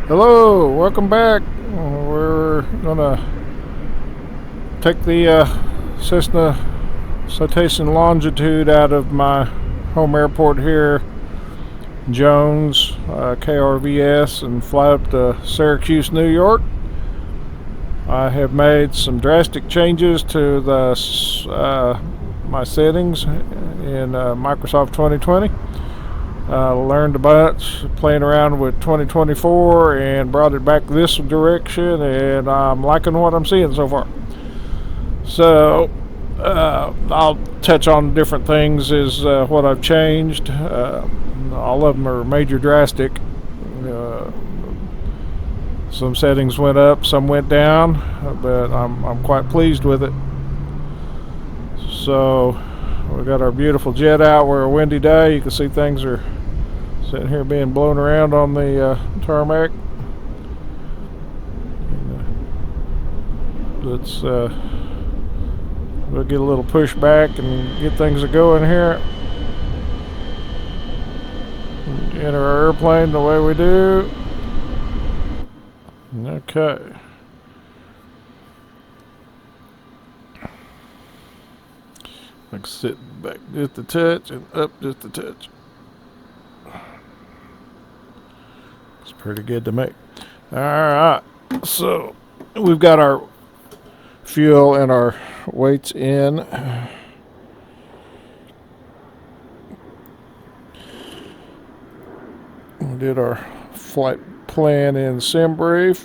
Hello, welcome back. We're gonna take the Cessna Citation Longitude out of my home airport here, Jones, KRVS, and fly up to Syracuse, New York. I have made some drastic changes to the my settings in Microsoft 2020. Learned a bunch playing around with 2024 and brought it back this direction, and I'm liking what I'm seeing so far. So I'll touch on different things as what I've changed. All of them are major drastic. Some settings went up, some went down, but I'm quite pleased with it. So we got our beautiful jet out. We're a windy day. You can see things are sitting here being blown around on the tarmac. Let's we'll get a little push back and get things going here. Enter our airplane the way we do. Okay. Like sit back just a touch and up just a touch. It's pretty good to make. Alright, so we've got our fuel and our weights in. We did our flight plan in SimBrief.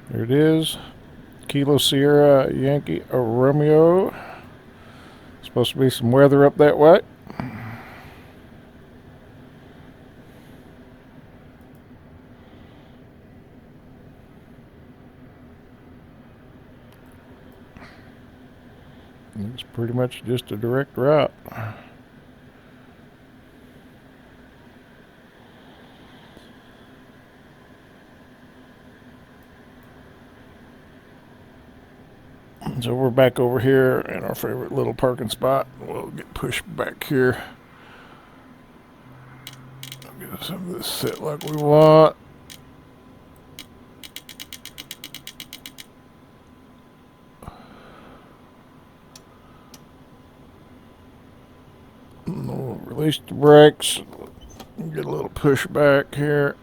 There it is. Kilo Sierra Yankee Romeo. Supposed to be some weather up that way. It's pretty much just a direct route. So we're back over here in our favorite little parking spot. We'll get pushed back here. Get some of this set like we want. We'll release the brakes. Get a little push back here.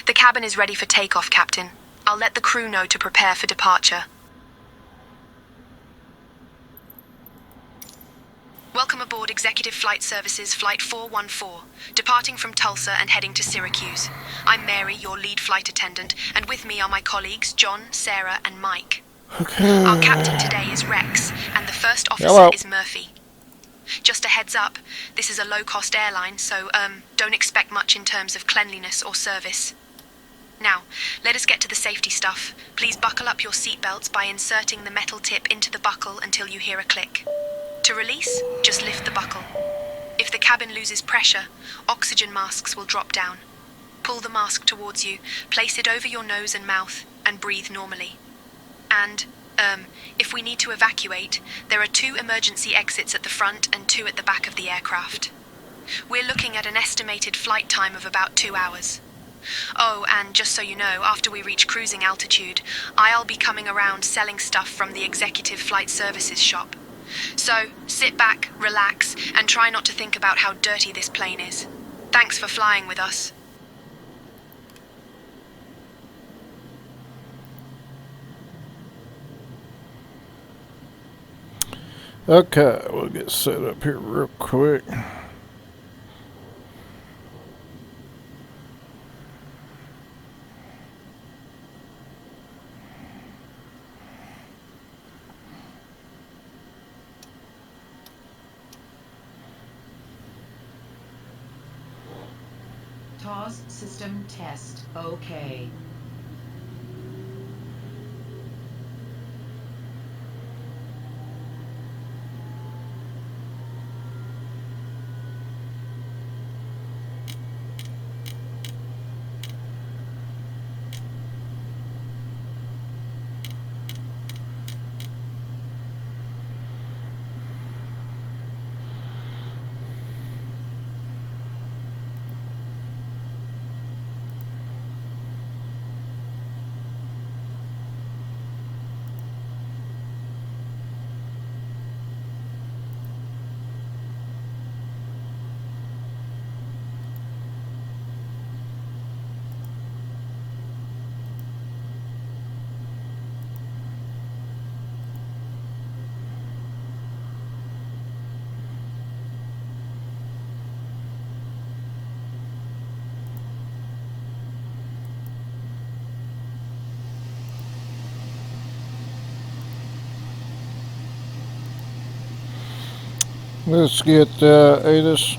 The cabin is ready for takeoff, Captain. I'll let the crew know to prepare for departure. Welcome aboard Executive Flight Services Flight 414, departing from Tulsa and heading to Syracuse. I'm Mary, your lead flight attendant, and with me are my colleagues John, Sarah, and Mike. Okay. Our captain today is Rex, and the first officer is Murphy. Just a heads up, this is a low-cost airline, so don't expect much in terms of cleanliness or service. Now, let us get to the safety stuff. Please buckle up your seatbelts by inserting the metal tip into the buckle until you hear a click. To release, just lift the buckle. If the cabin loses pressure, oxygen masks will drop down. Pull the mask towards you, place it over your nose and mouth, and breathe normally. And, if we need to evacuate, there are 2 emergency exits at the front and 2 at the back of the aircraft. We're looking at an estimated flight time of about 2 hours. Oh, and just so you know, after we reach cruising altitude, I'll be coming around selling stuff from the Executive Flight Services shop. So, sit back, relax, and try not to think about how dirty this plane is. Thanks for flying with us. Okay, we'll get set up here real quick. TOS system test. OK. Let's get ATIS.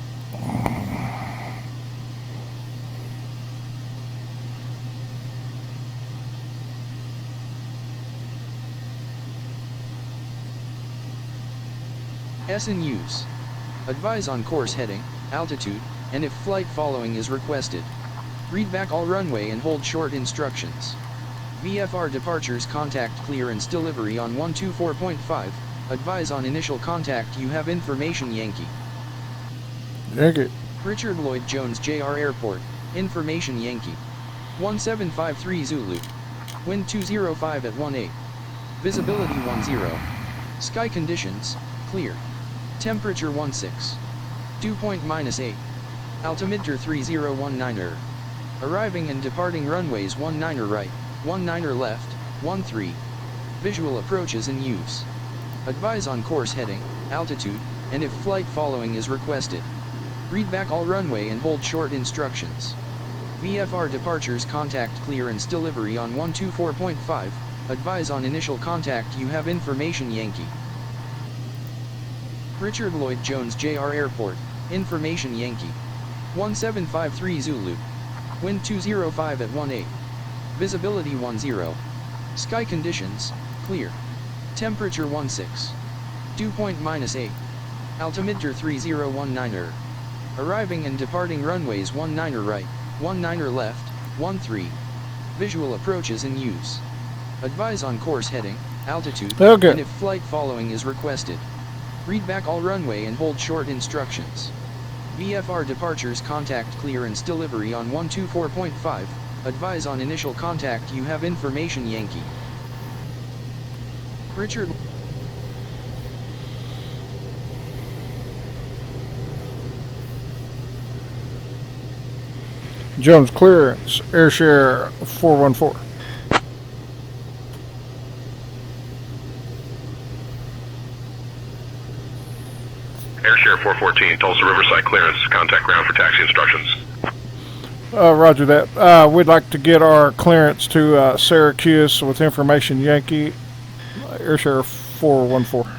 S in use. Advise on course heading, altitude, and if flight following is requested. Read back all runway and hold short instructions. VFR departures contact clearance delivery on 124.5. Advise on initial contact you have information Yankee. Yankee. Richard Lloyd Jones JR Airport, information Yankee. 1753 Zulu. Wind 205 at 18. Visibility 10. Sky conditions, clear. Temperature 16. Dew point -8. Altimeter 3019er. Arriving and departing runways 19er right, 19er left, 13. Visual approaches in use. Advise on course heading, altitude, and if flight following is requested. Read back all runway and hold short instructions. VFR departures contact clearance delivery on 124.5. Advise on initial contact you have information Yankee. Richard Lloyd Jones JR Airport, information Yankee. 1753 Zulu. Wind 205 at 18. Visibility 10. Sky conditions, clear. Temperature 16. Dew point -8. Altimeter 3019er. Arriving and departing runways 19er right, 19er left, 13. Visual approaches in use. Advise on course heading, altitude, and if flight following is requested. Read back all runway and hold short instructions. VFR departures contact clearance delivery on 124.5. Advise on initial contact you have information Yankee. Richard Jones clearance, AirShare 414. AirShare 414, Tulsa Riverside clearance, contact ground for taxi instructions. Roger that. We'd like to get our clearance to Syracuse with information Yankee, AirShare 414.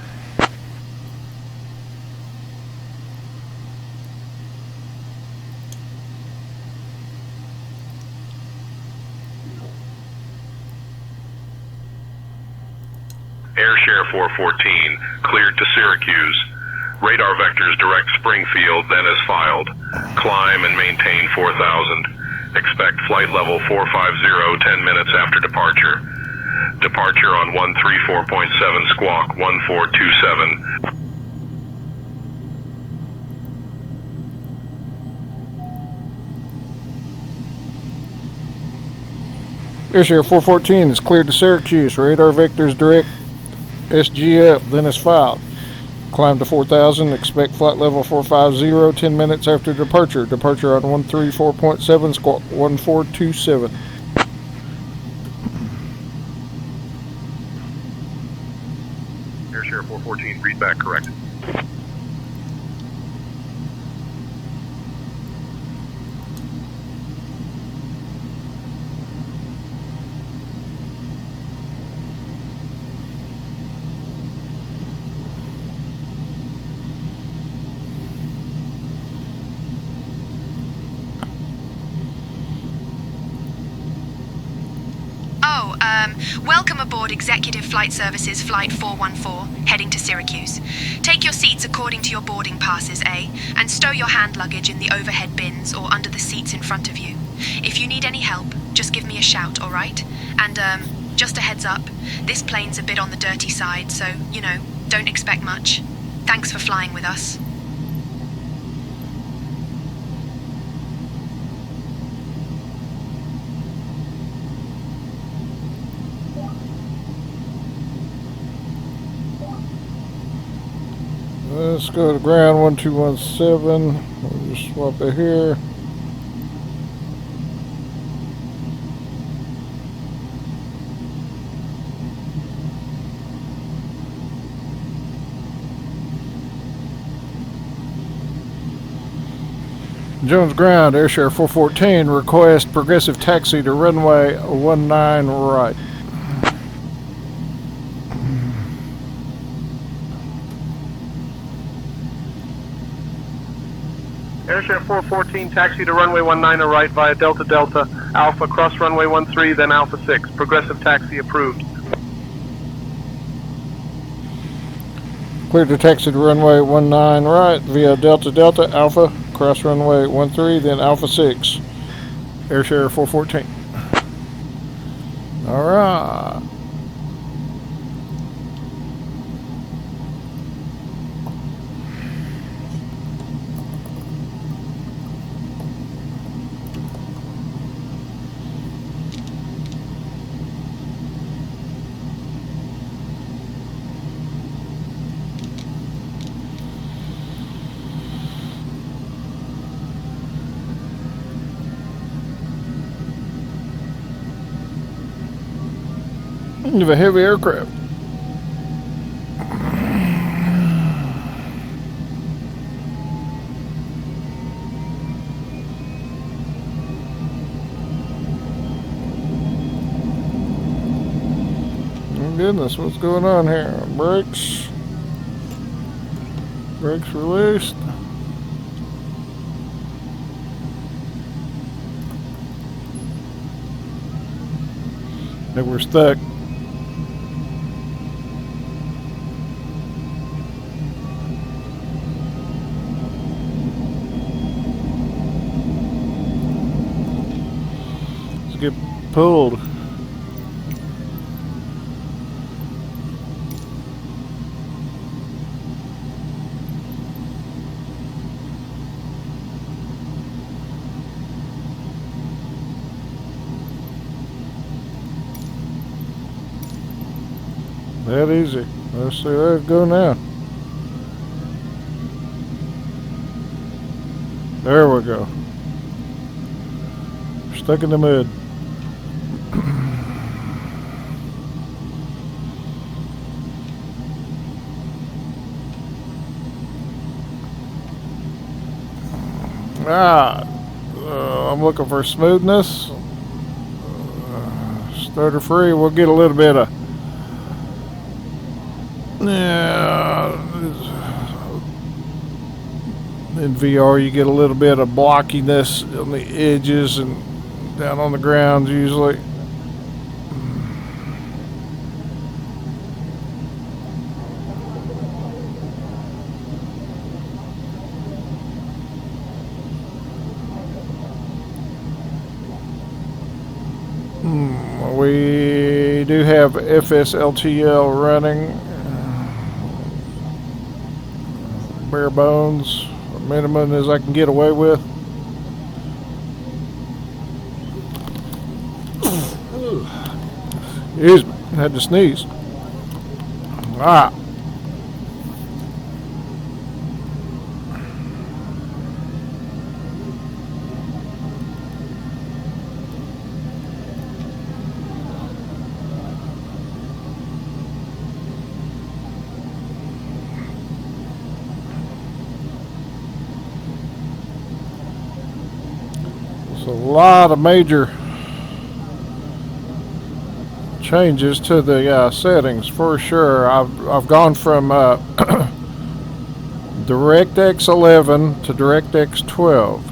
AirShare 414, cleared to Syracuse. Radar vectors direct Springfield, then as filed. Climb and maintain 4000. Expect flight level 450 10 minutes after departure. Departure on 134.7 squawk 1427. AirShare 414 is cleared to Syracuse. Radar vectors direct SGF, then as filed. Climb to 4000. Expect flight level 450 10 minutes after departure. Departure on 134.7 squawk 1427. AirShare 414, read back correct. Welcome aboard Executive Flight Services Flight 414, heading to Syracuse. Take your seats according to your boarding passes, and stow your hand luggage in the overhead bins or under the seats in front of you. If you need any help, just give me a shout, alright? And, just a heads up, this plane's a bit on the dirty side, so, you know, don't expect much. Thanks for flying with us. Let's go to ground 1217. We'll just swap it here. Jones Ground, Airshare 414, request progressive taxi to runway 19 right. Airshare 414, taxi to runway 19 right via Delta Delta, Alpha, cross runway 13, then Alpha 6. Progressive taxi approved. Clear to taxi to runway 19 right via Delta Delta, Alpha, cross runway 13, then Alpha 6. Airshare 414. Alright. Of a heavy aircraft. Oh goodness, what's going on here? Brakes released. I think we're stuck. Get pulled. That easy. Let's see, let's go now. There we go. Stuck in the mud. I'm looking for smoothness. Starter free. We'll get a little bit of in VR you get a little bit of blockiness on the edges and down on the ground usually. We do have FSLTL running. Bare bones, minimum as I can get away with. Excuse me, I had to sneeze. Ah. A lot of major changes to the settings for sure. I've gone from DirectX 11 to DirectX 12.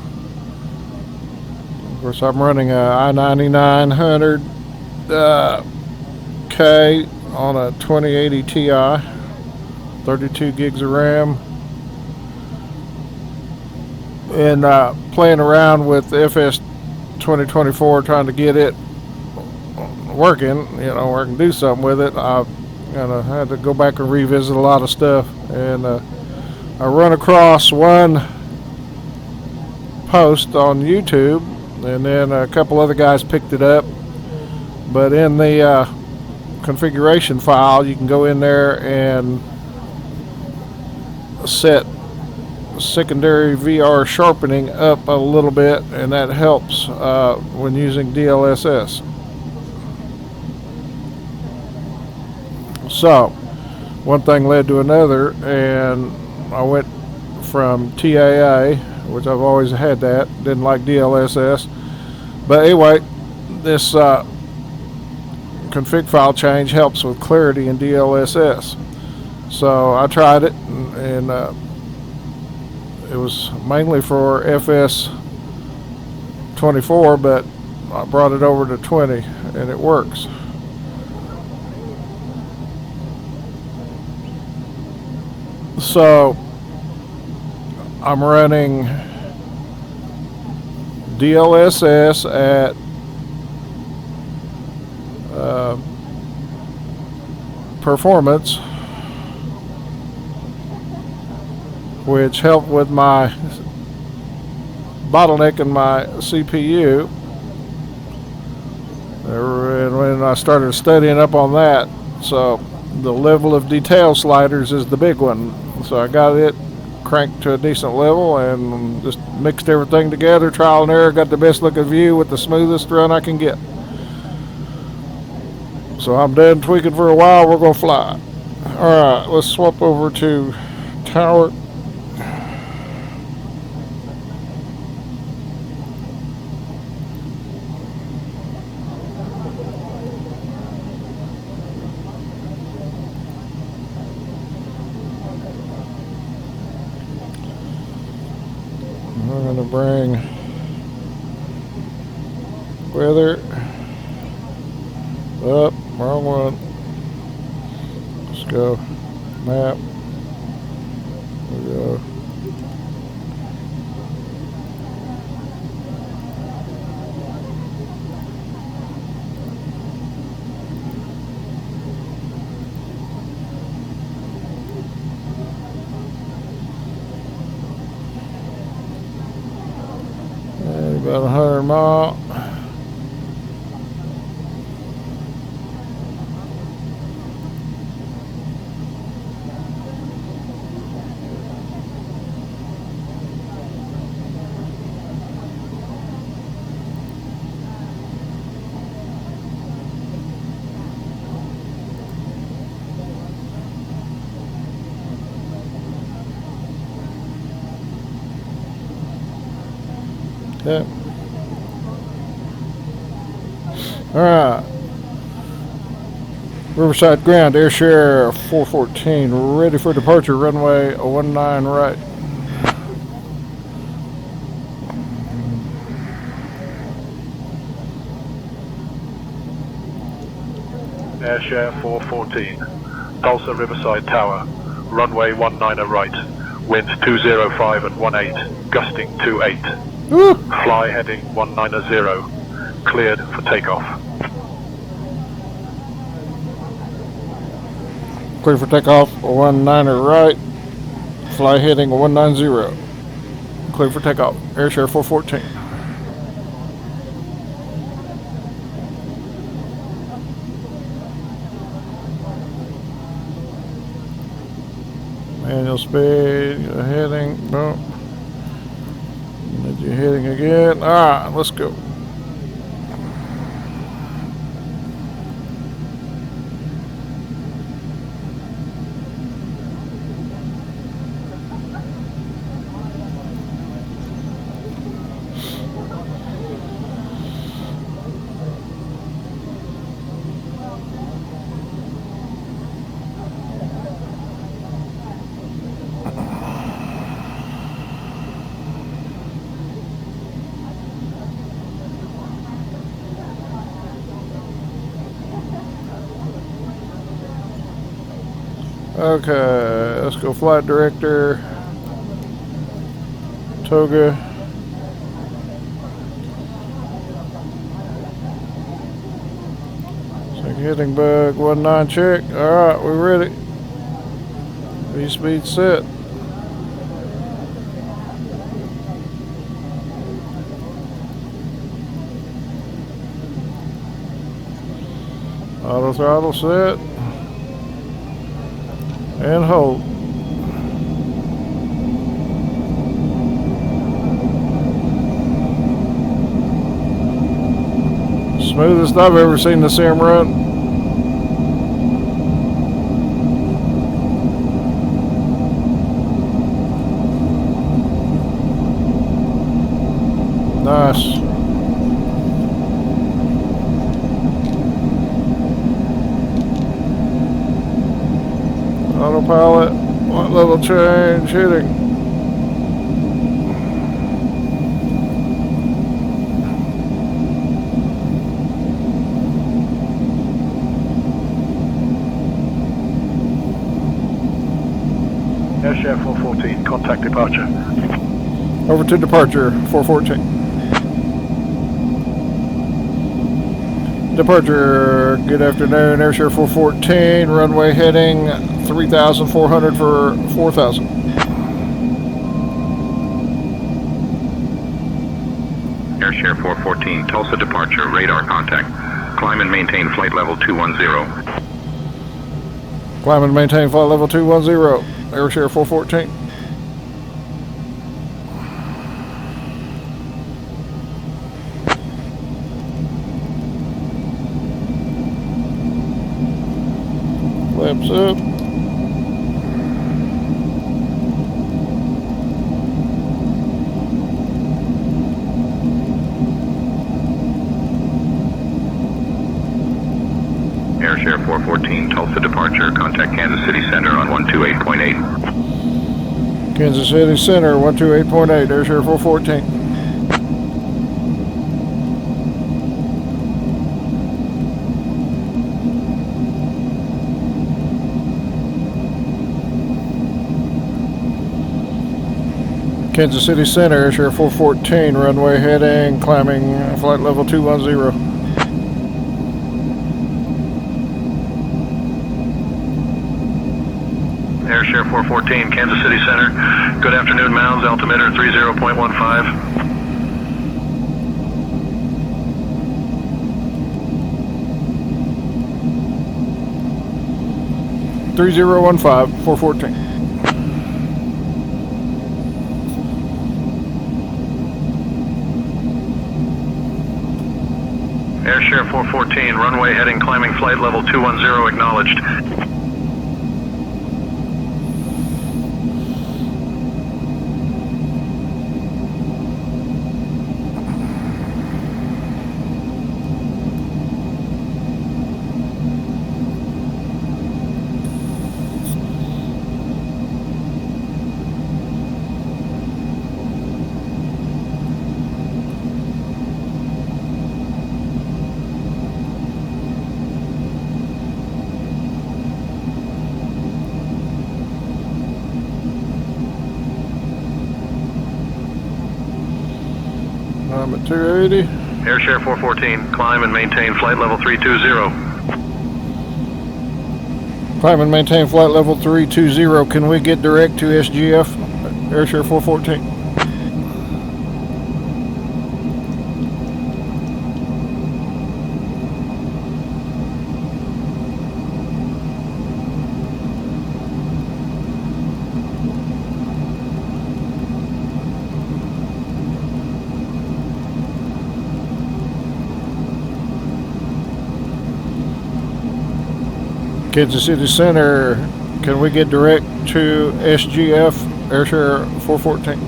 Of course, I'm running a i9900 okay on a 2080 Ti, 32 gigs of RAM. And playing around with FS2024, trying to get it working, where I can do something with it. I had to go back and revisit a lot of stuff, and I run across one post on YouTube, and then a couple other guys picked it up. But in the configuration file, you can go in there and set secondary VR sharpening up a little bit, and that helps when using DLSS. So one thing led to another, and I went from TAA, which I've always had that, didn't like DLSS, but anyway, this config file change helps with clarity in DLSS. So I tried it, and it was mainly for FS24, but I brought it over to 20, and it works. So I'm running DLSS at performance, which helped with my bottleneck in my CPU. And when I started studying up on that, so the level of detail sliders is the big one. So I got it cranked to a decent level and just mixed everything together, trial and error, got the best looking view with the smoothest run I can get. So I'm done tweaking for a while, we're going to fly. Alright, let's swap over to tower. I'm going to bring weather up, wrong one. Let's go map. There we go. About 100 miles. Okay. Alright. Riverside Ground, Airshare 414, ready for departure, runway 19 right. Airshare 414, Tulsa Riverside Tower, runway 19 right, wind 205 at 18, gusting 28. Woo! Fly heading 190, cleared for takeoff. Clear for takeoff, 19 right, fly heading 190. Clear for takeoff, Airshare 414. Manual speed, heading, boom. You're heading again. Alright, let's go. Okay, let's go flight director. Toga. Second heading bug, 19 check. Alright, we're ready. V-speed set. Auto throttle set. And hold. Smoothest I've ever seen the sim run. Nice. Autopilot, what level change, hitting. Airshare 414, contact departure. Over to departure, 414. Departure, good afternoon, Airshare 414, runway heading 3,400 for 4,000. Airshare 414, Tulsa departure, radar contact. Climb and maintain flight level 210. Climb and maintain flight level 210, Airshare 414. Flaps up. Airshare 414, Tulsa departure, contact Kansas City Center on 128.8. Kansas City Center, 128.8, Airshare 414. Kansas City Center, Airshare 414, runway heading, climbing flight level 210. Airshare 414, Kansas City Center. Good afternoon, Mounds, altimeter 30.15. 3015, 414. Airshare 414, runway heading, climbing flight level 210, acknowledged. I'm at 280. Airshare 414, climb and maintain flight level 320. Climb and maintain flight level 320. Can we get direct to SGF, Airshare 414? Kansas City Center, can we get direct to SGF, Airshare 414?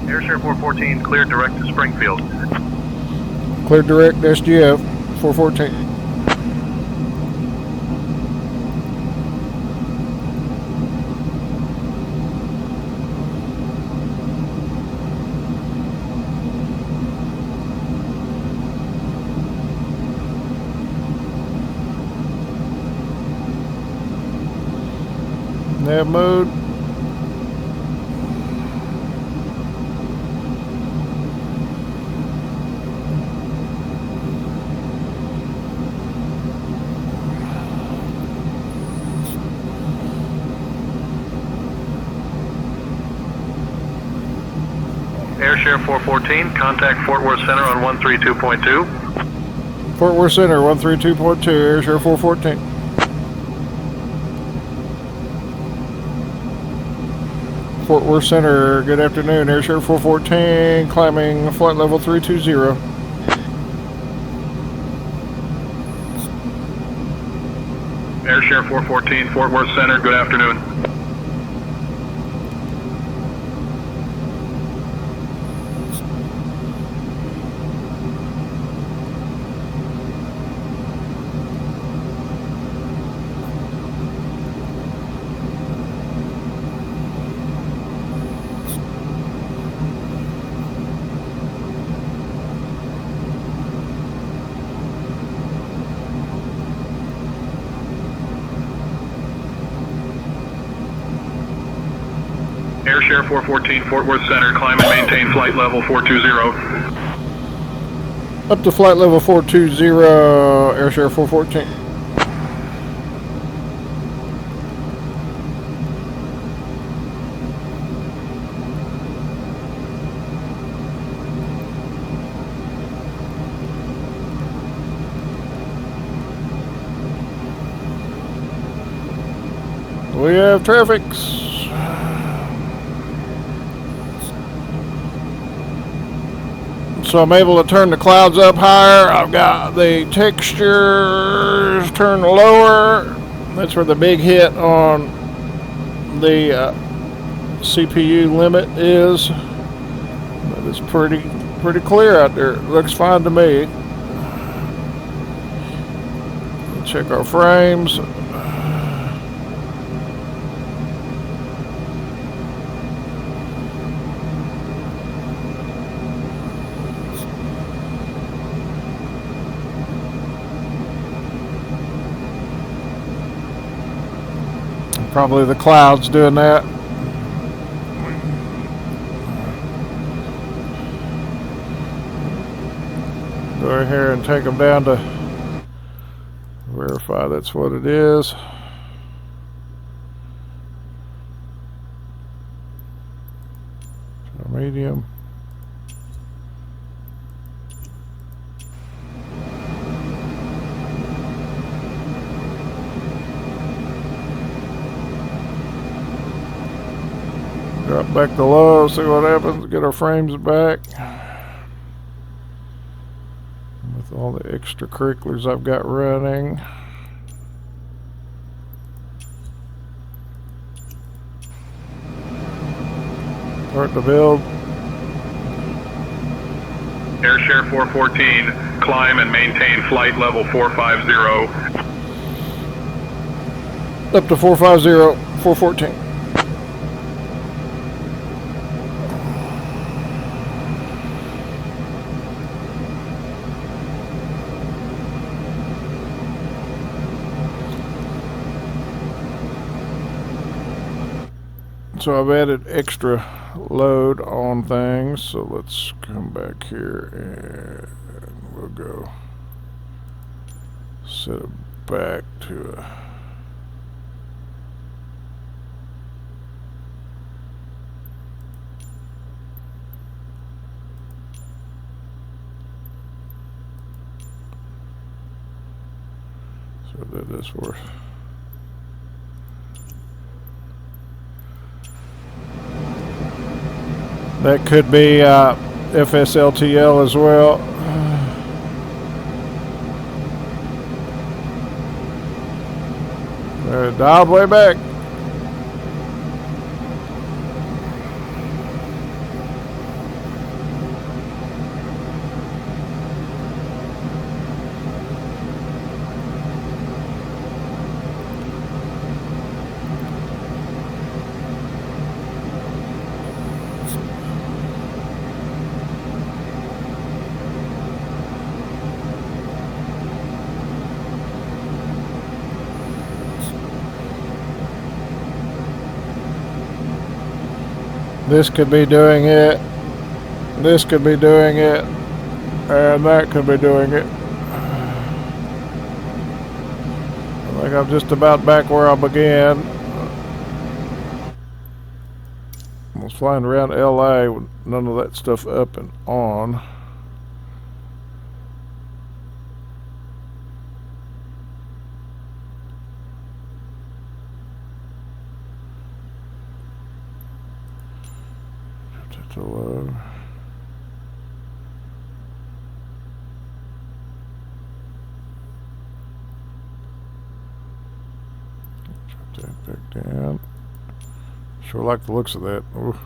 Airshare 414, cleared direct to Springfield. Clear direct SGF 414. Nav mode. AirShare 414, contact Fort Worth Center on 132.2. Fort Worth Center, 132.2, AirShare 414. Fort Worth Center, good afternoon, AirShare 414, climbing flight level 320. AirShare 414, Fort Worth Center, good afternoon. AirShare 414, Fort Worth Center, climb and maintain flight level 420. Up to flight level 420, AirShare 414. We have traffic. So I'm able to turn the clouds up higher. I've got the textures turned lower. That's where the big hit on the CPU limit is. But it's pretty clear out there. It looks fine to me. Check our frames. Probably the clouds doing that. Go right here and take them down to verify that's what it is. So medium. Drop back to low, see what happens, get our frames back. With all the extracurriculars I've got running. Start to build. AirShare 414, climb and maintain flight level 450. Up to 450, 414. So I've added extra load on things, so let's come back here and we'll go set it back to a so that this works. That could be FSLTL as well. They're dialed way back. This could be doing it. This could be doing it. And that could be doing it. I think I'm just about back where I began. I was flying around LA with none of that stuff up and on. To load. Drop that back down. Sure like the looks of that. Ooh.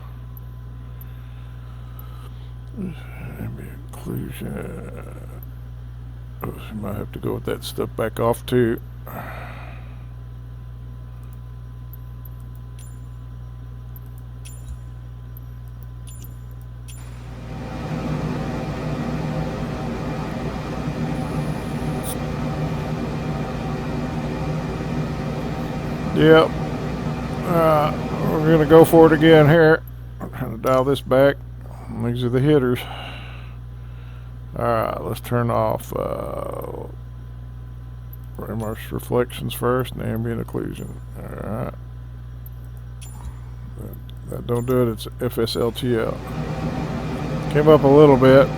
Ambient occlusion. Oh, you might have to go with that stuff back off too. Yep. We're going to go for it again here. I'm trying to dial this back. These are the hitters. Alright, let's turn off immerse reflections first and ambient occlusion. Alright. That don't do it, it's FSLTL. Came up a little bit.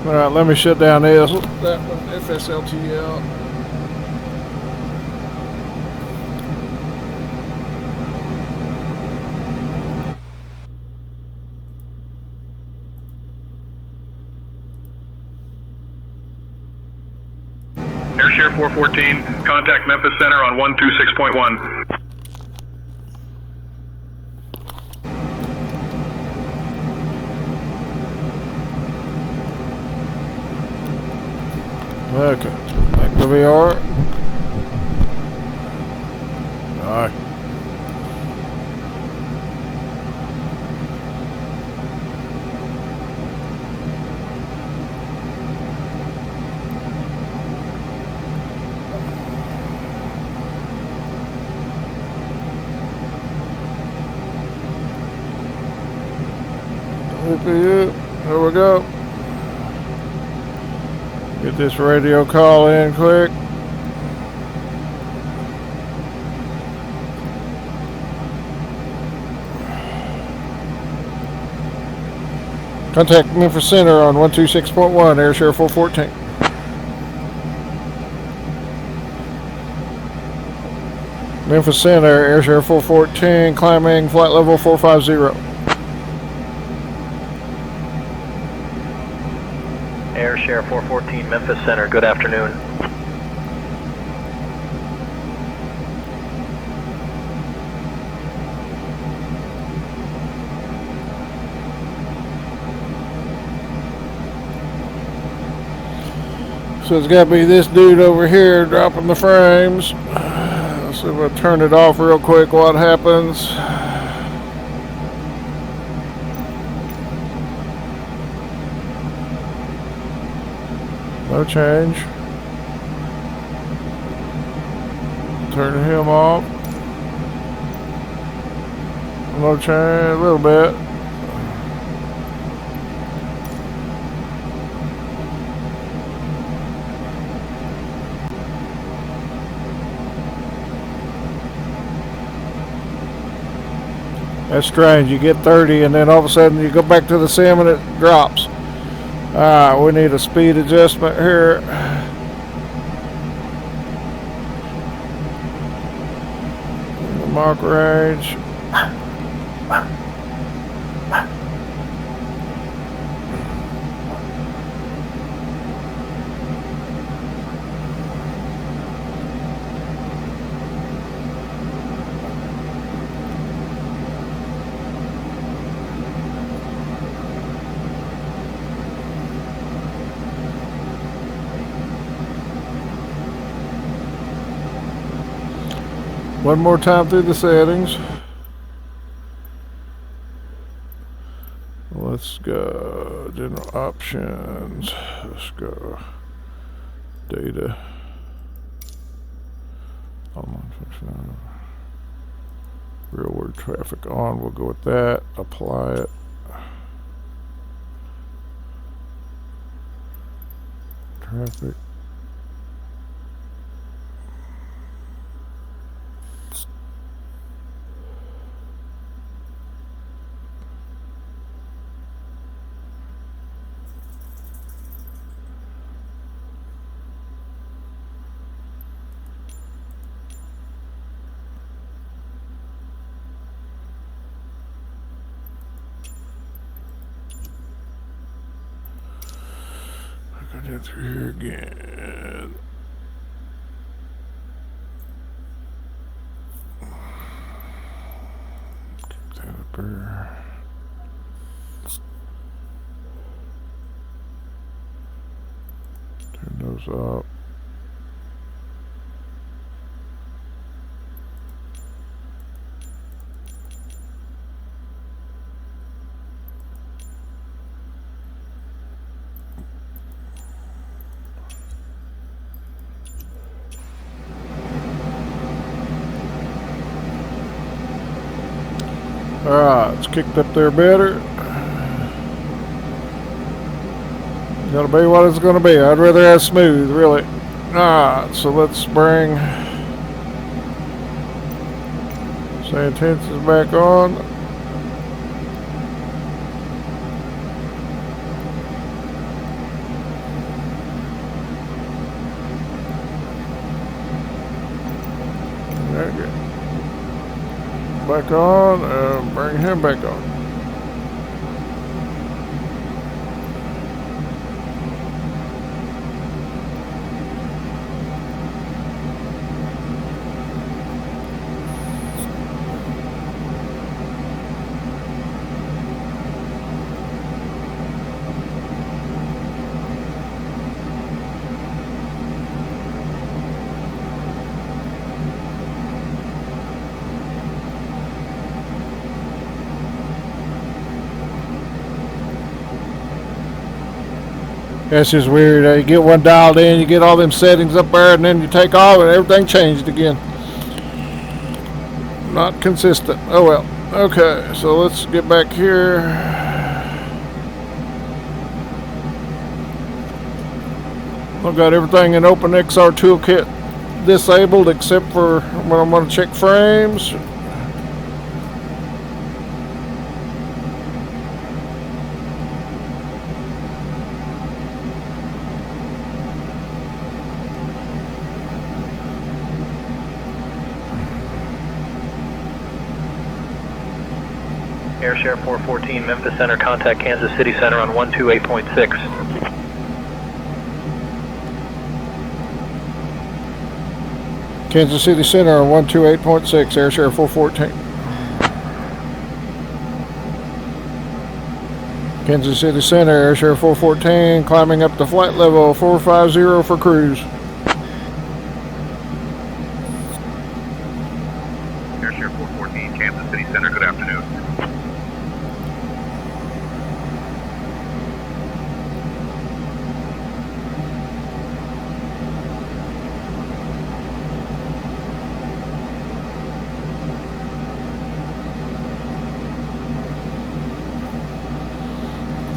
Alright, let me shut down this. That one, FSLTL. AirShare 414, contact Memphis Center on 126.1. Okay, back to VR. Alright. There we go. Get this radio call in quick. Contact Memphis Center on 126.1, AirShare 414. Memphis Center, AirShare 414, climbing flight level 450. AirShare 414, Memphis Center, good afternoon. So it's got to be this dude over here dropping the frames. Let's see if I turn it off real quick, what happens. No change. Turn him off. No change, a little bit. That's strange. You get 30 and then all of a sudden you go back to the sim and it drops. Alright, we need a speed adjustment here. Mark range. One more time through the settings. Let's go general options. Let's go data. Online function. Real world traffic on. We'll go with that. Apply it. Traffic. Go down through here again. Keep that up there. Turn those up. Alright, it's kicked up there better. Gotta be what it's gonna be. I'd rather have smooth, really. Alright, so let's bring Santenses back on. There you go. Back on, and bring him back on. That's just weird. You get one dialed in, you get all them settings up there, and then you take off and everything changed again. Not consistent. Oh well. Okay, so let's get back here. I've got everything in OpenXR Toolkit disabled except for when I'm going to check frames. Airshare 414, Memphis Center, contact Kansas City Center on 128.6. Kansas City Center on 128.6, Airshare 414. Kansas City Center, Airshare 414, climbing up to flight level 450 for cruise. Airshare 414, Kansas City Center, good afternoon.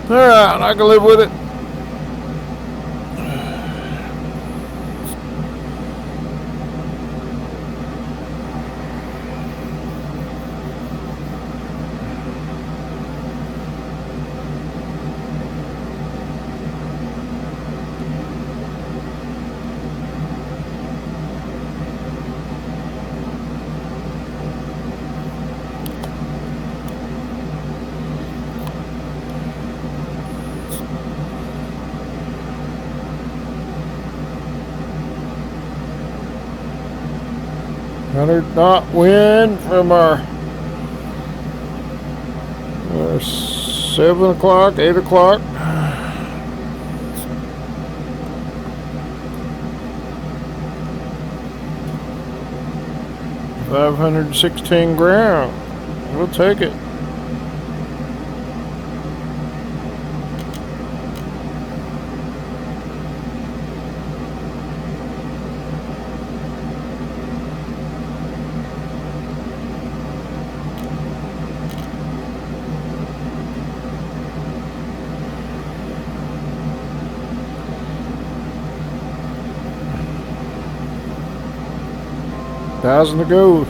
Alright, I can live with it. Knot wind from our 7 o'clock, 8 o'clock. $516 ground. We'll take it. 1,000 to go.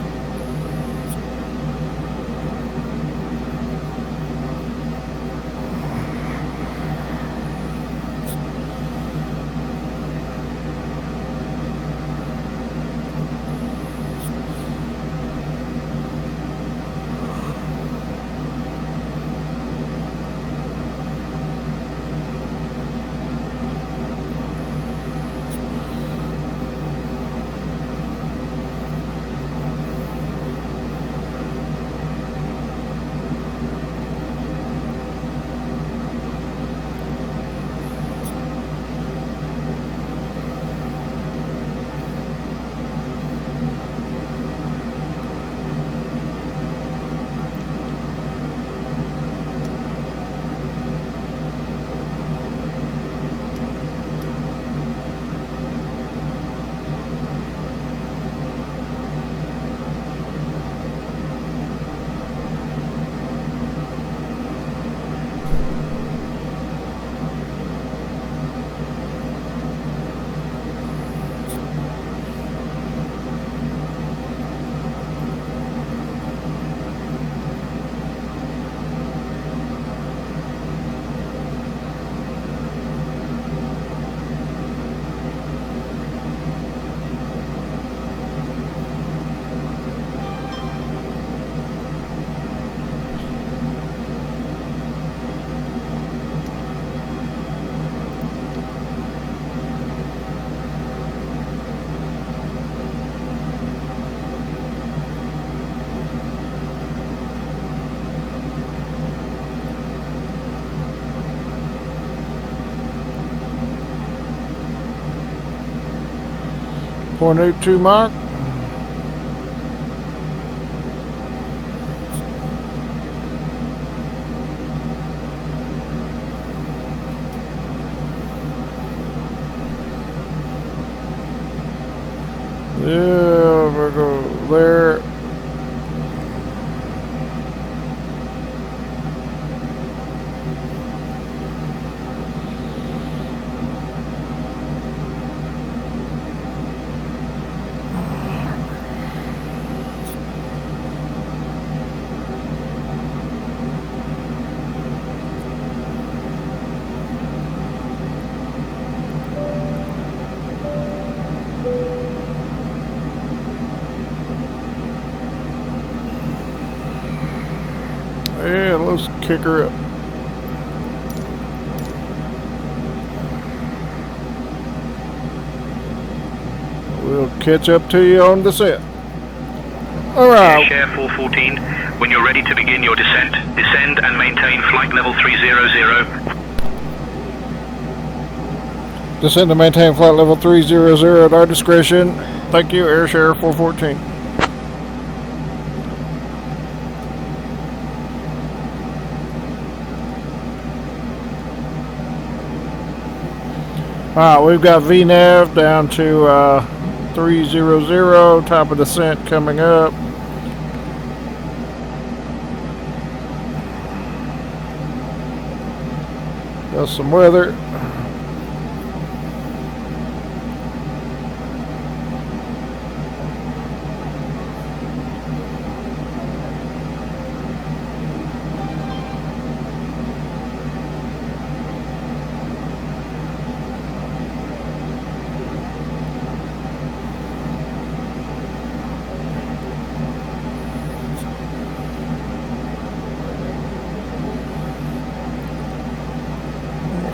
.82 Mach. Yeah, we'll go there. Yeah, let's kick her up. We'll catch up to you on descent. Alright. Share 414, when you're ready to begin your descent, descend and maintain flight level 300. Descend and maintain flight level 300 at our discretion. Thank you, Air Share 414. Alright, we've got VNAV down to 300, top of descent coming up. Got some weather.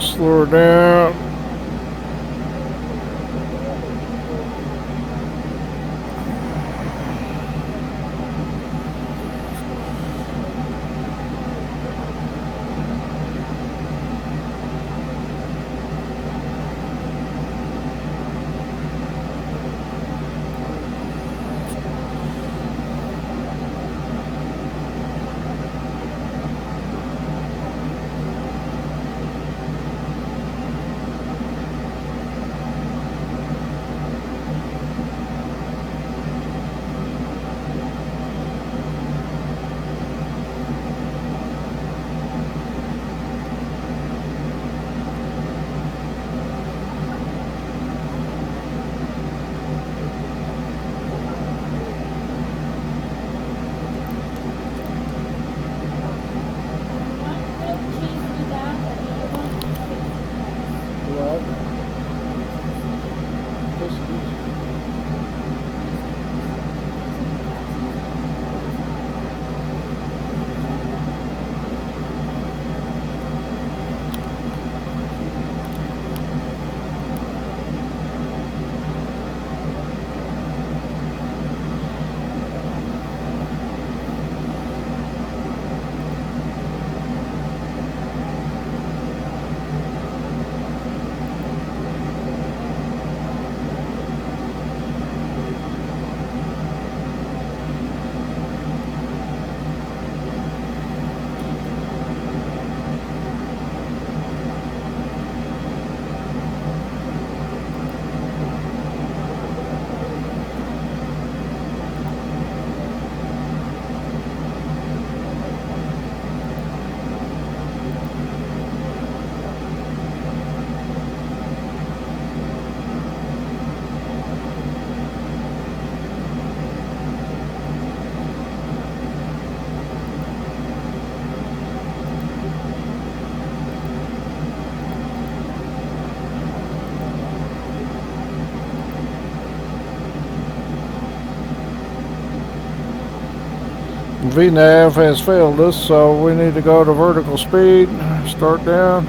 Slow her down. VNAV has failed us, so we need to go to vertical speed, start down.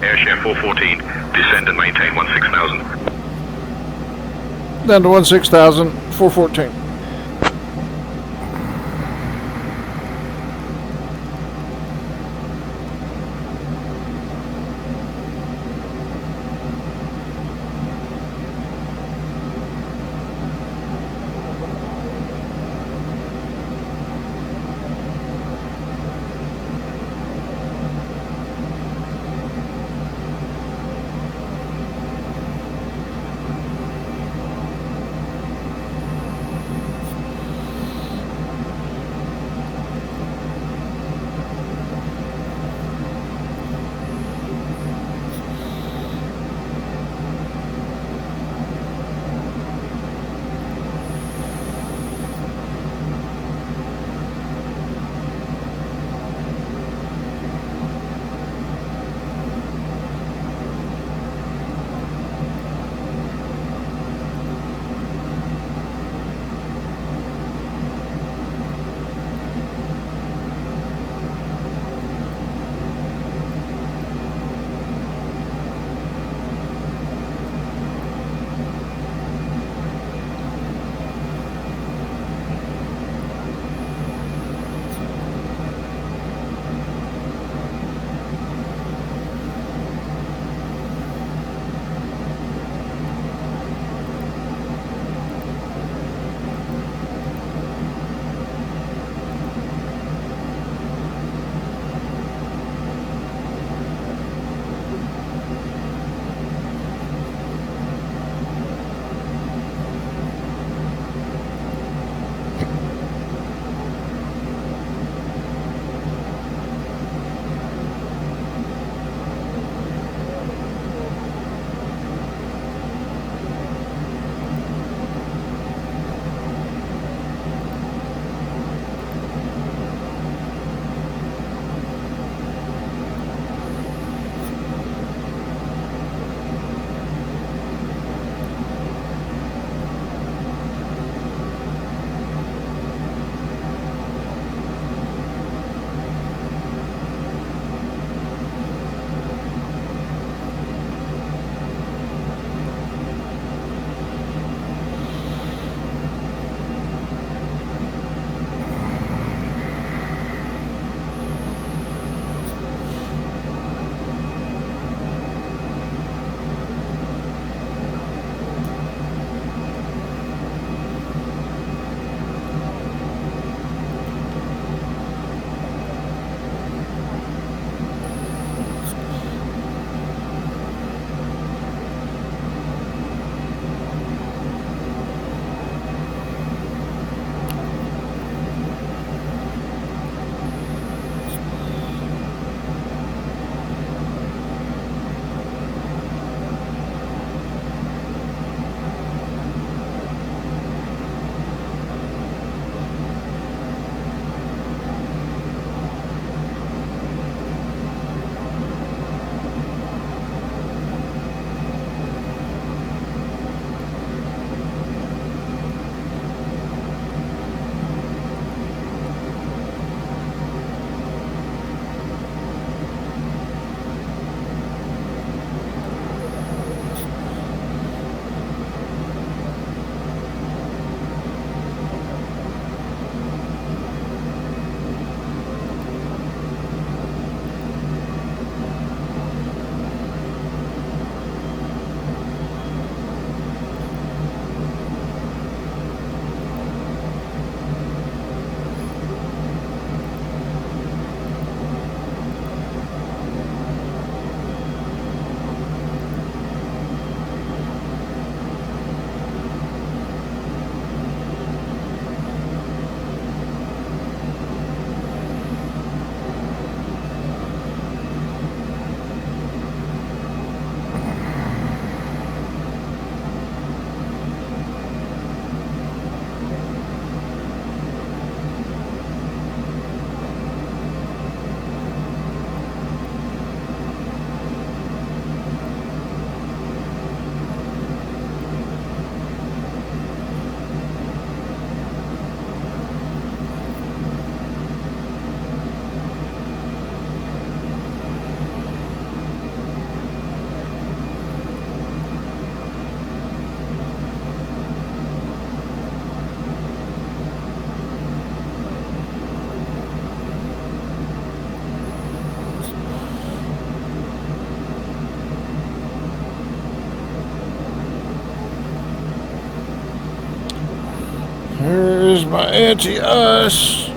Airshare 414, descend and maintain 16,000. Down to 16,000, 414. my anti-ice.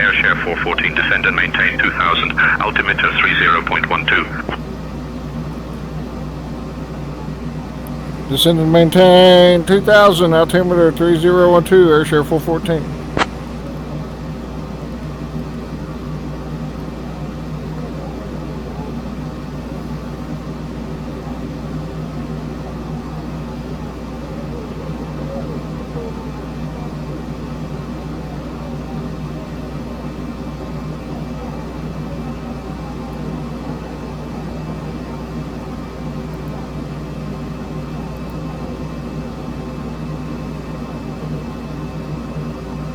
Airshare 414, descend and maintain 2000, altimeter 30.12. Descend and maintain 2000, altimeter 3012, Airshare 414.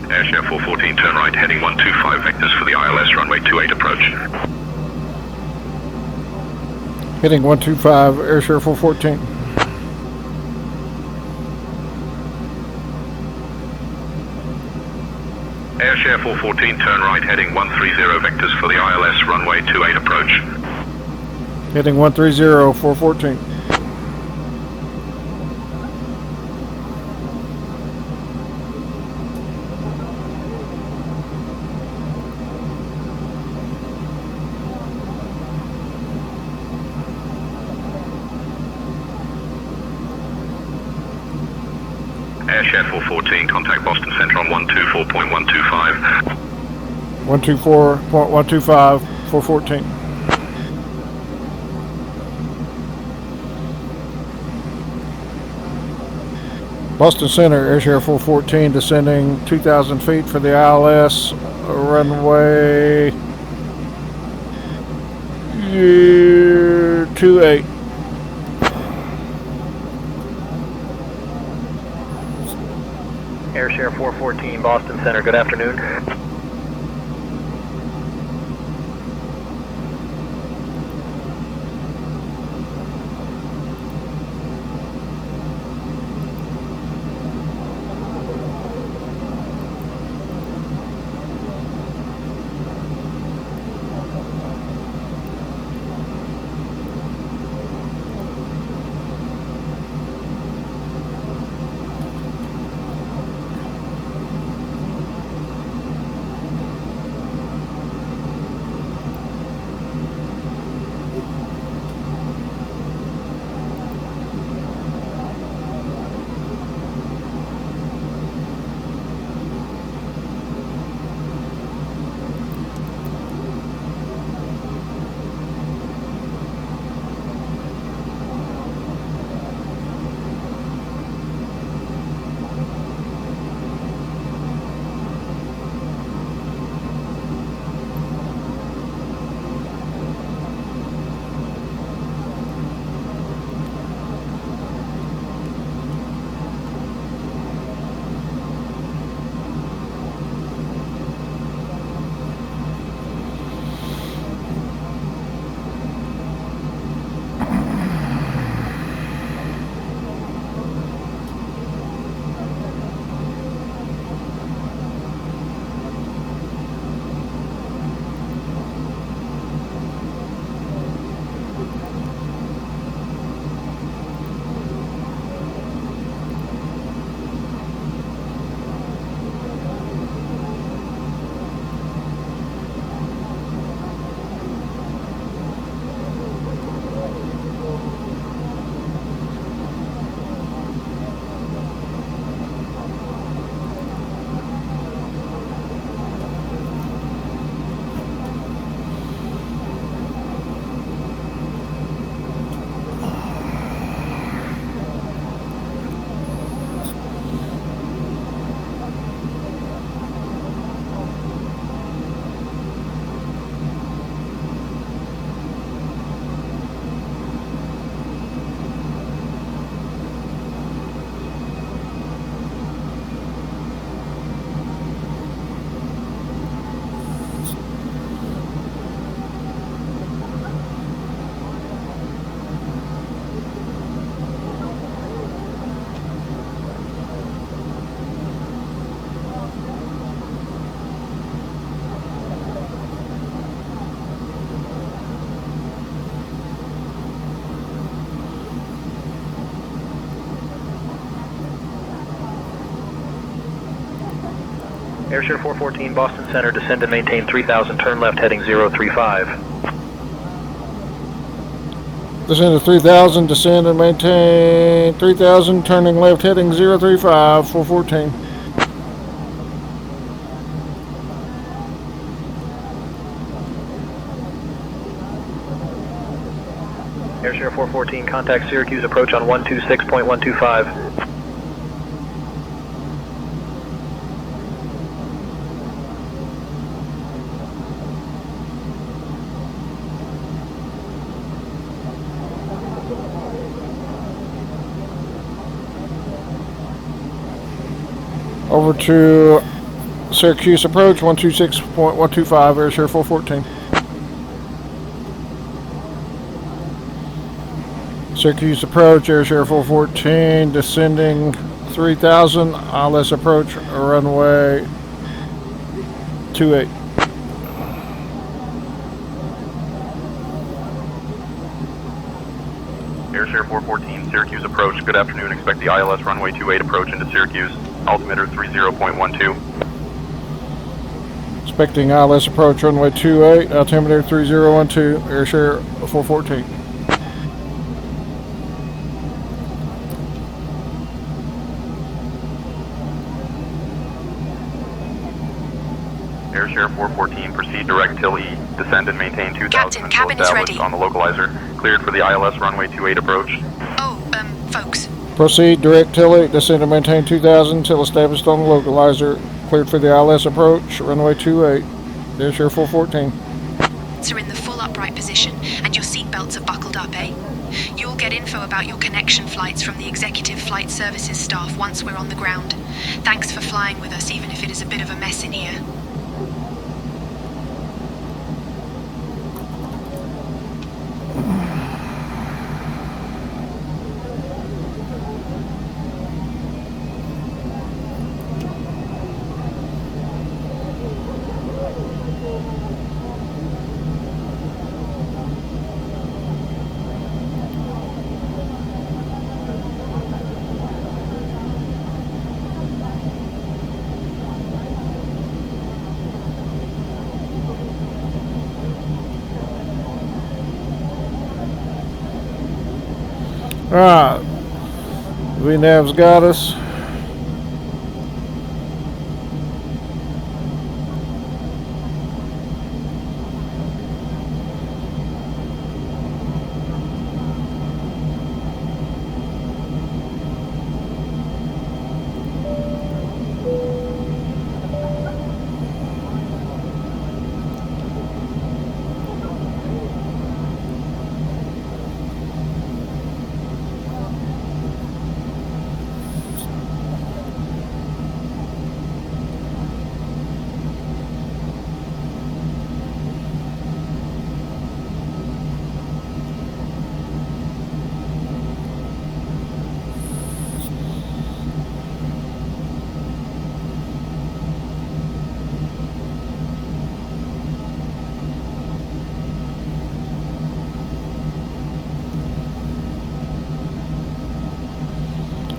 Airshare 414, turn right, heading 125 vectors for the ILS, runway 28 approach. Heading 125, Airshare 414. Airshare 414, turn right, heading 130 vectors for the ILS, runway 28 approach. Heading 130, 414. Airshare 414, contact Boston Center on 124.125. 124.125, 414. Boston Center, Airshare 414, descending 2,000 feet for the ILS, runway 28. Airshare Airshare 414, Boston Center, good afternoon. Airshare 414, Boston Center, descend and maintain 3000, turn left heading 035. Descend to 3000, descend and maintain 3000, turning left heading 035, 414. Airshare 414, contact Syracuse approach on 126.125. Over to Syracuse approach, 126.125, Airshare 414. Syracuse approach, Airshare 414, descending 3000, ILS approach, runway 28. Airshare 414, Syracuse approach, good afternoon, expect the ILS runway 28 approach into Syracuse, altimeter 30.12. Expecting ILS approach, runway 28, altimeter 3012, Airshare 414. Airshare 414, proceed direct till E, descend and maintain 2000 Captain, until cabin is established ready. on the localizer. Cleared for the ILS runway 28 approach. Oh, folks. Proceed direct till 8, descend and maintain 2000 until established on the localizer. Cleared for the ILS approach, runway 28, Airshare 414. Are in the full upright position, and your seat belts are buckled up, eh? You'll get info about your connection flights from the Executive Flight Services staff once we're on the ground. Thanks for flying with us, even if it is a bit of a mess in here. Alright, VNAV's got us.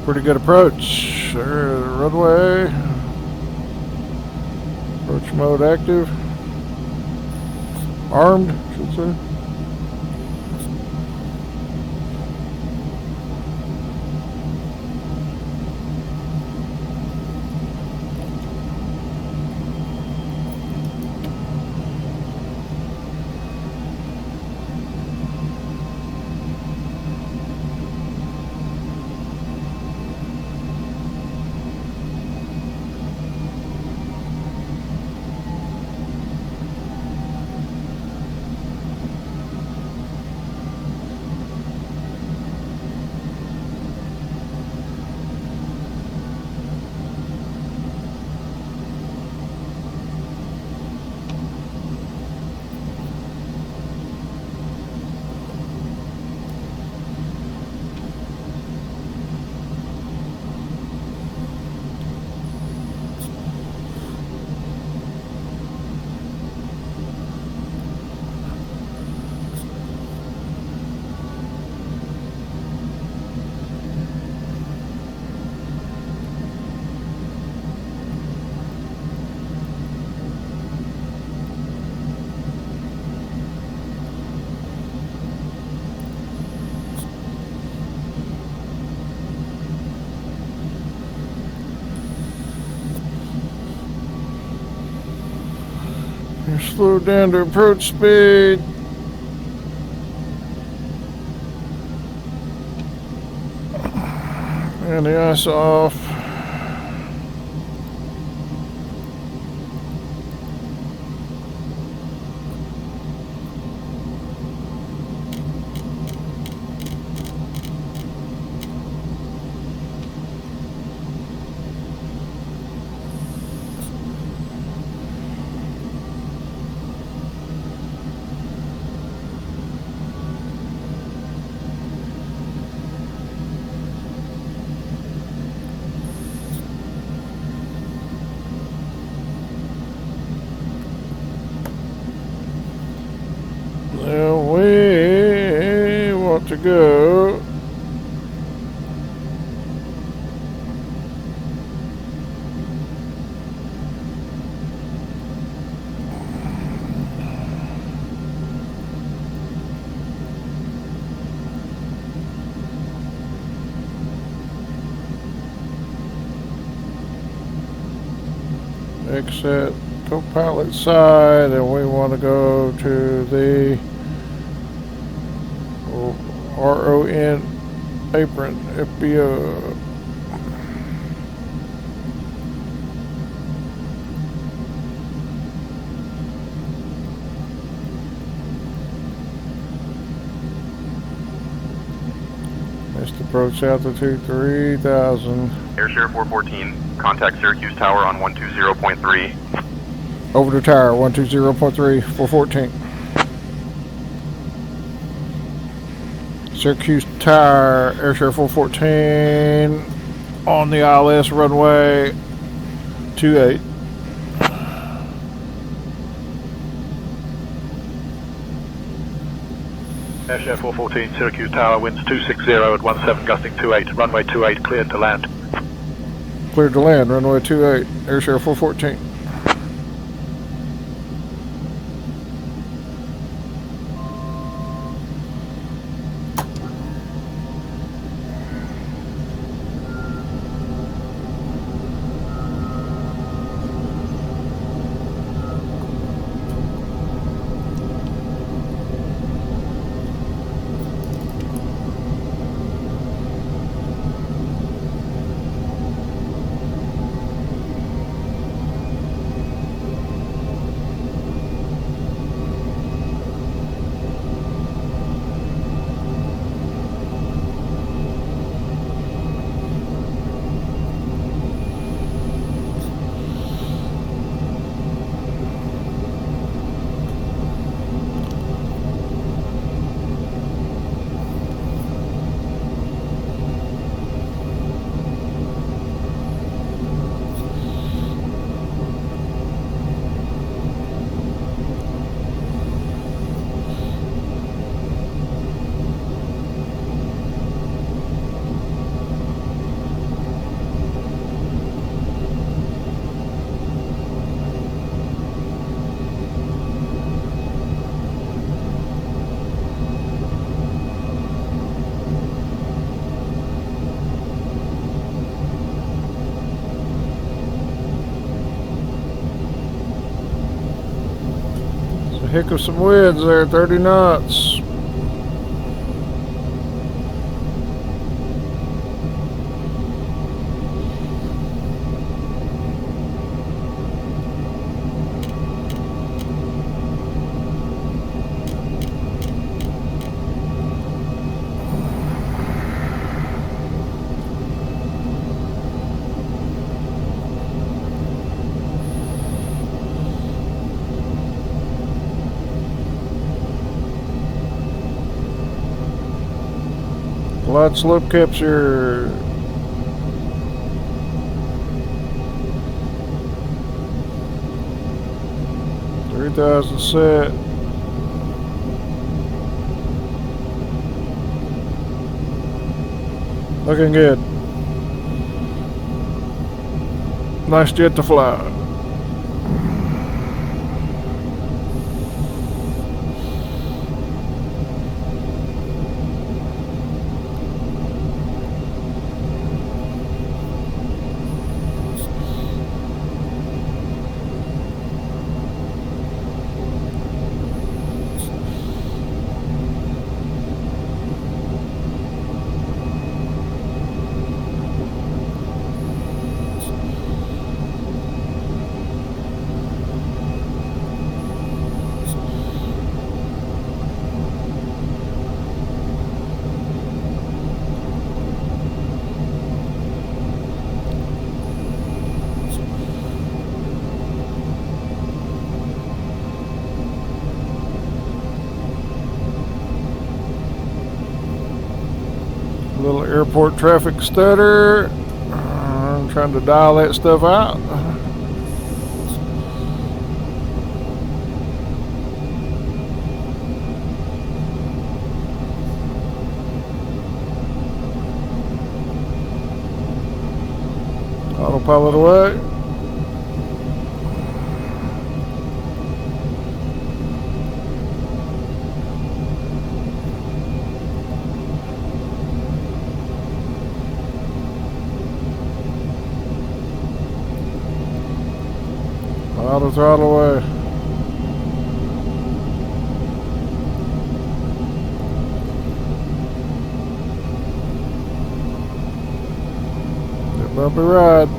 Pretty good approach. There's the runway. Approach mode active. Armed, I should say. Slow down to approach speed. And the ice off. Now we want to go exit co-pilot side, and we want to go to the RON apron, FBO. Just approach altitude 3,000. Airshare 414, contact Syracuse Tower on 120.3. Over the tower, 120.3, 414. Syracuse Tower, Airshare 414 on the ILS runway 28. Airshare 414, Syracuse Tower, winds 260 at 17, gusting 28, runway 28, cleared to land. Cleared to land, runway 28, Airshare 414. Heck of some winds there, 30 knots. Glide slope capture. $3,000 set. Looking good. Nice jet to fly. Little airport traffic stutter. I'm trying to dial that stuff out. Autopilot away. Auto throttle away. Good bumpy ride.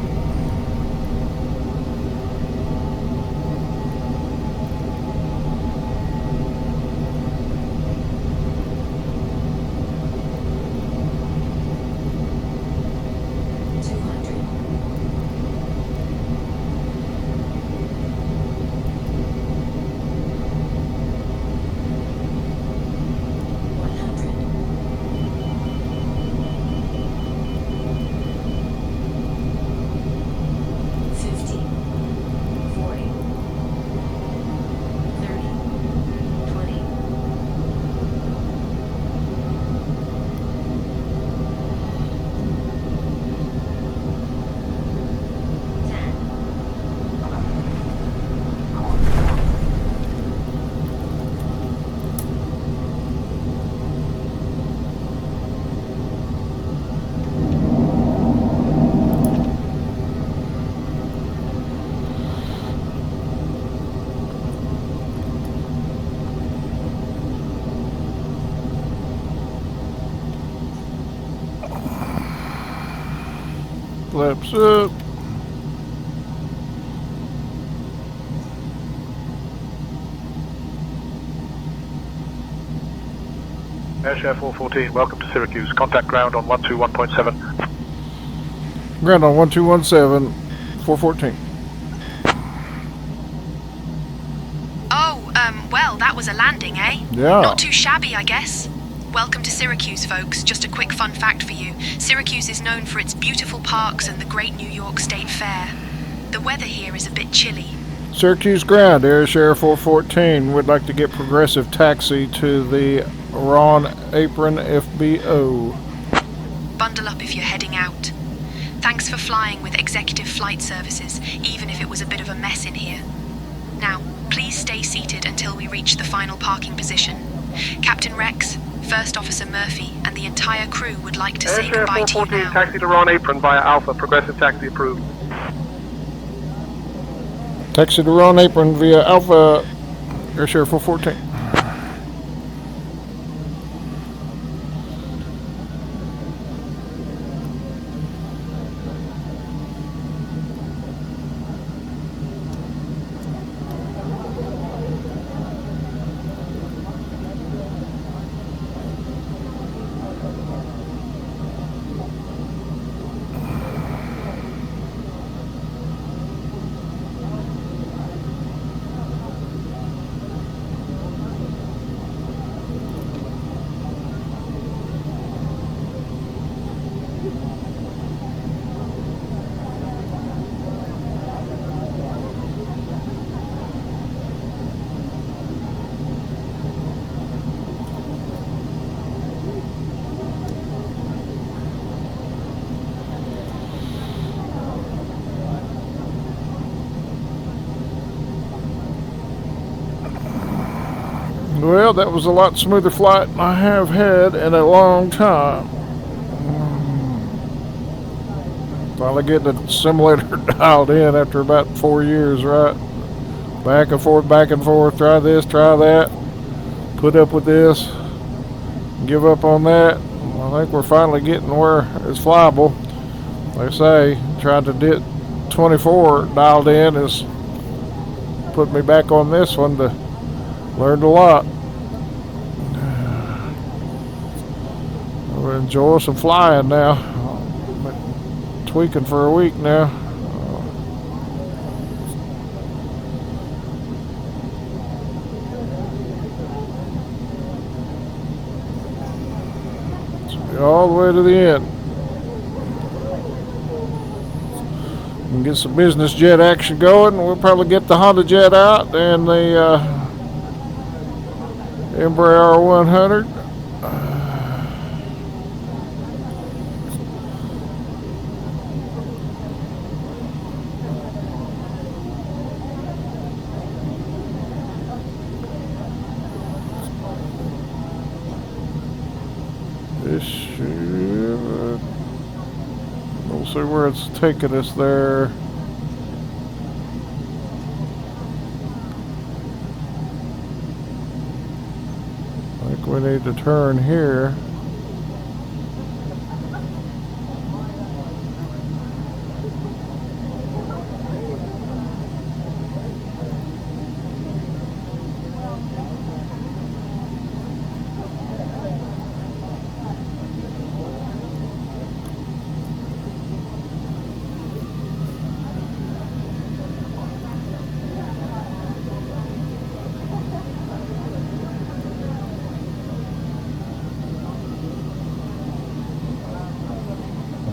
flaps up. Airshare 414, welcome to Syracuse. Contact ground on 121.7. Ground on 1217, 414. Oh, well, that was a landing, eh? Yeah. Not too shabby, I guess. Welcome to Syracuse, folks. Just a quick fun fact for you. Syracuse is known for its beautiful parks and the great New York State Fair. The weather here is a bit chilly. Syracuse ground, Airshare 414. We'd like to get progressive taxi to the Ron Apron FBO. Bundle up if you're heading out. Thanks for flying with Executive Flight Services, even if it was a bit of a mess in here. Now, please stay seated until we reach the final parking position. Captain Rex, First Officer Murphy, and the entire crew would like to say Airshare goodbye to you 414, now. taxi to Ron Apron via Alpha. Progressive taxi approved. Taxi to Ron Apron via Alpha, Airshare 414. Well, that was a lot smoother flight than I have had in a long time. Finally getting the simulator dialed in after about 4 years, right? Back and forth, try this, try that, put up with this, give up on that. I think we're finally getting where it's flyable. Like I say, trying to get 24 dialed in has put me back on this one to learned a lot. We're enjoying some flying now. Been tweaking for a week now. All the way to the end. And get some business jet action going. We'll probably get the Honda Jet out and the Embraer 100. This should, we'll see where it's taking us there. I think we need to turn here.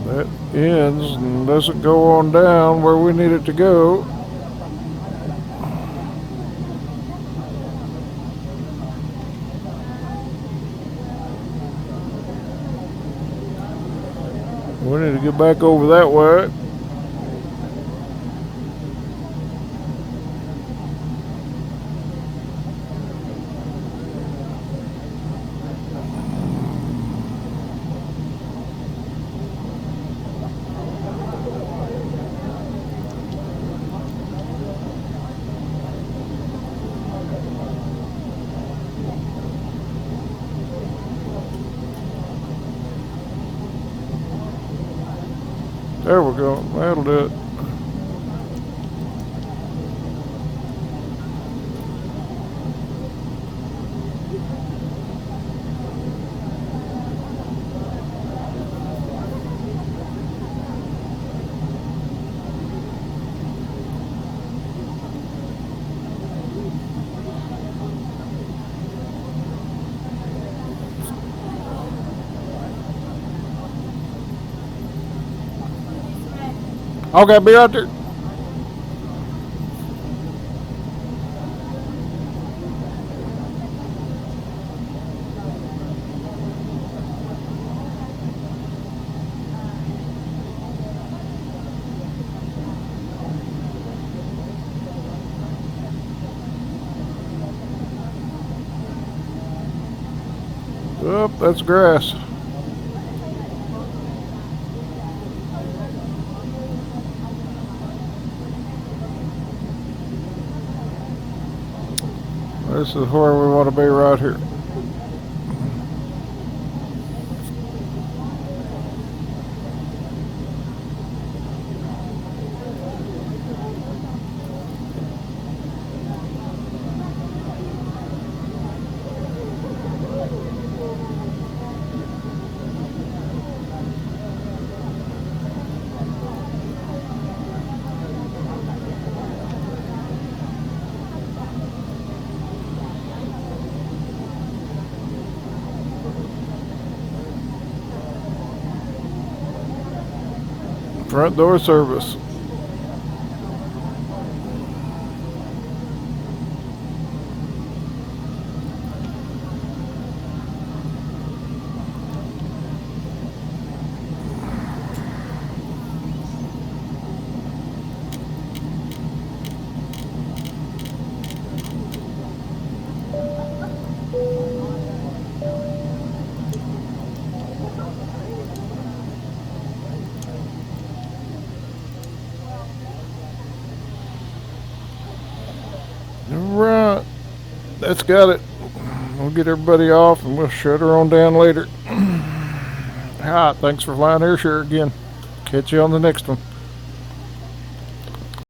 That ends and doesn't go on down where we need it to go. We need to get back over that way. There we go. That'll do it. Okay, be right there. Oh, that's grass. This is where we want to be, right here. Front door service. Alright, that's got it. We'll get everybody off and we'll shut her on down later. Alright, thanks for flying AirShare again. Catch you on the next one.